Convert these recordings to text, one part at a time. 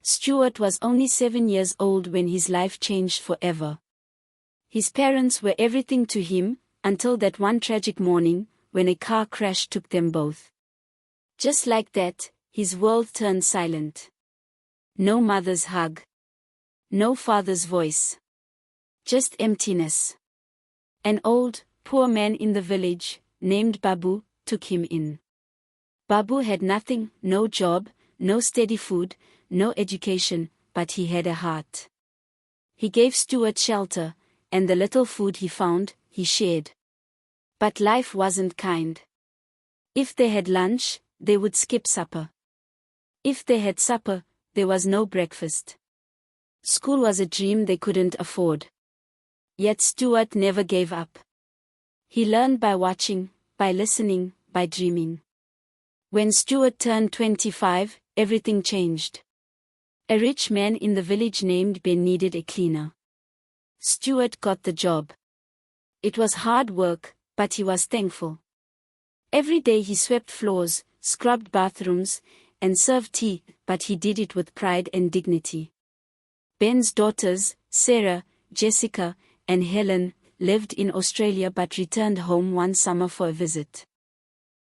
Stuart was only 7 years old when his life changed forever. His parents were everything to him, until that one tragic morning, when a car crash took them both. Just like that, his world turned silent. No mother's hug. No father's voice. Just emptiness. An old, poor man in the village, named Babu, took him in. Babu had nothing, no job, no steady food, no education, but he had a heart. He gave Stuart shelter, and the little food he found, he shared. But life wasn't kind. If they had lunch, they would skip supper. If they had supper, there was no breakfast. School was a dream they couldn't afford. Yet Stuart never gave up. He learned by watching, by listening, by dreaming. When Stuart turned 25, everything changed. A rich man in the village named Ben needed a cleaner. Stuart got the job. It was hard work, but he was thankful. Every day he swept floors, scrubbed bathrooms, and served tea, but he did it with pride and dignity. Ben's daughters, Sarah, Jessica, and Helen, lived in Australia but returned home one summer for a visit.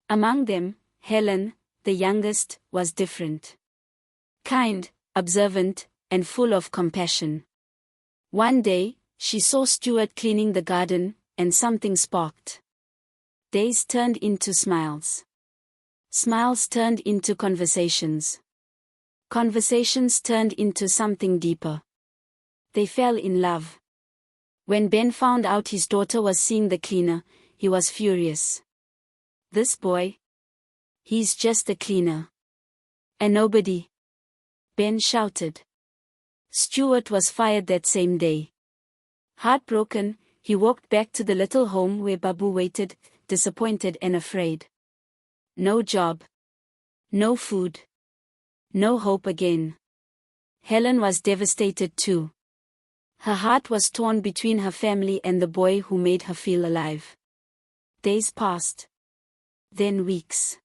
Among them, Helen, the youngest, was different. Kind, observant, and full of compassion. One day, she saw Stuart cleaning the garden, and something sparked. Days turned into smiles. Smiles turned into conversations. Conversations turned into something deeper. They fell in love. When Ben found out his daughter was seeing the cleaner, he was furious. This boy? He's just a cleaner. A nobody. Ben shouted. Stuart was fired that same day. Heartbroken, he walked back to the little home where Babu waited, disappointed and afraid. No job. No food. No hope again. Helen was devastated too. Her heart was torn between her family and the boy who made her feel alive. Days passed. Then weeks.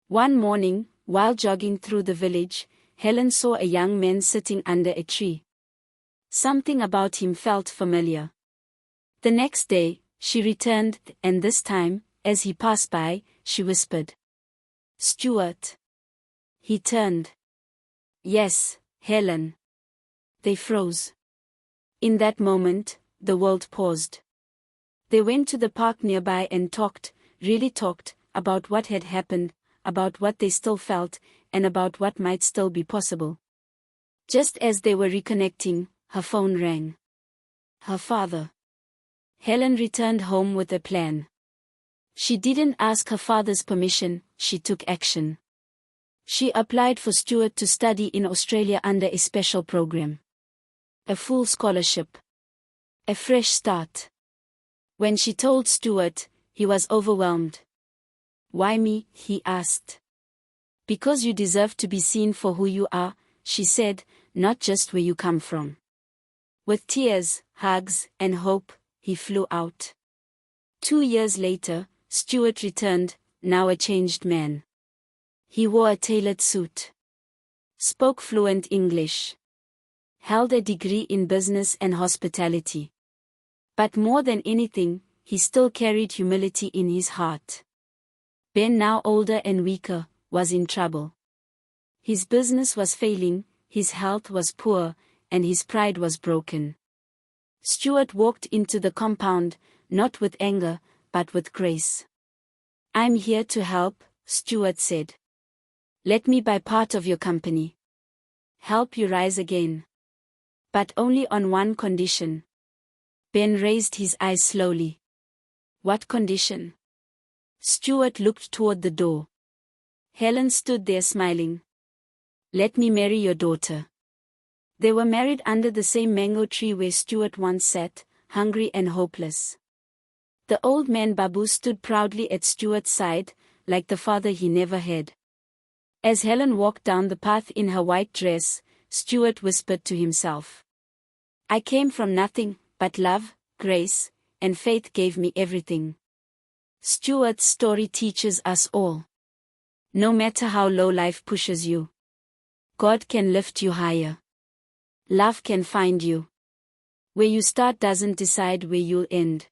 One morning, while jogging through the village, Helen saw a young man sitting under a tree. Something about him felt familiar. The next day, she returned, and this time, as he passed by, she whispered, "Stuart." He turned. "Yes, Helen." They froze. In that moment, the world paused. They went to the park nearby and talked, really talked, about what had happened, about what they still felt, and about what might still be possible. Just as they were reconnecting, her phone rang. Her father. Helen returned home with a plan. She didn't ask her father's permission, she took action. She applied for Stuart to study in Australia under a special program. A full scholarship. A fresh start. When she told Stuart, he was overwhelmed. "Why me?" he asked. "Because you deserve to be seen for who you are," she said, "not just where you come from." With tears, hugs, and hope, he flew out. 2 years later, Stuart returned, now a changed man. He wore a tailored suit. Spoke fluent English. Held a degree in business and hospitality. But more than anything, he still carried humility in his heart. Ben, now older and weaker, was in trouble. His business was failing, his health was poor, and his pride was broken. Stuart walked into the compound, not with anger, but with grace. "I'm here to help," Stuart said. "Let me be part of your company. Help you rise again. But only on one condition." Ben raised his eyes slowly. "What condition?" Stuart looked toward the door. Helen stood there smiling. "Let me marry your daughter." They were married under the same mango tree where Stuart once sat, hungry and hopeless. The old man Babu stood proudly at Stuart's side, like the father he never had. As Helen walked down the path in her white dress, Stuart whispered to himself, "I came from nothing, but love, grace, and faith gave me everything." Stuart's story teaches us all. No matter how low life pushes you, God can lift you higher. Love can find you. Where you start doesn't decide where you'll end.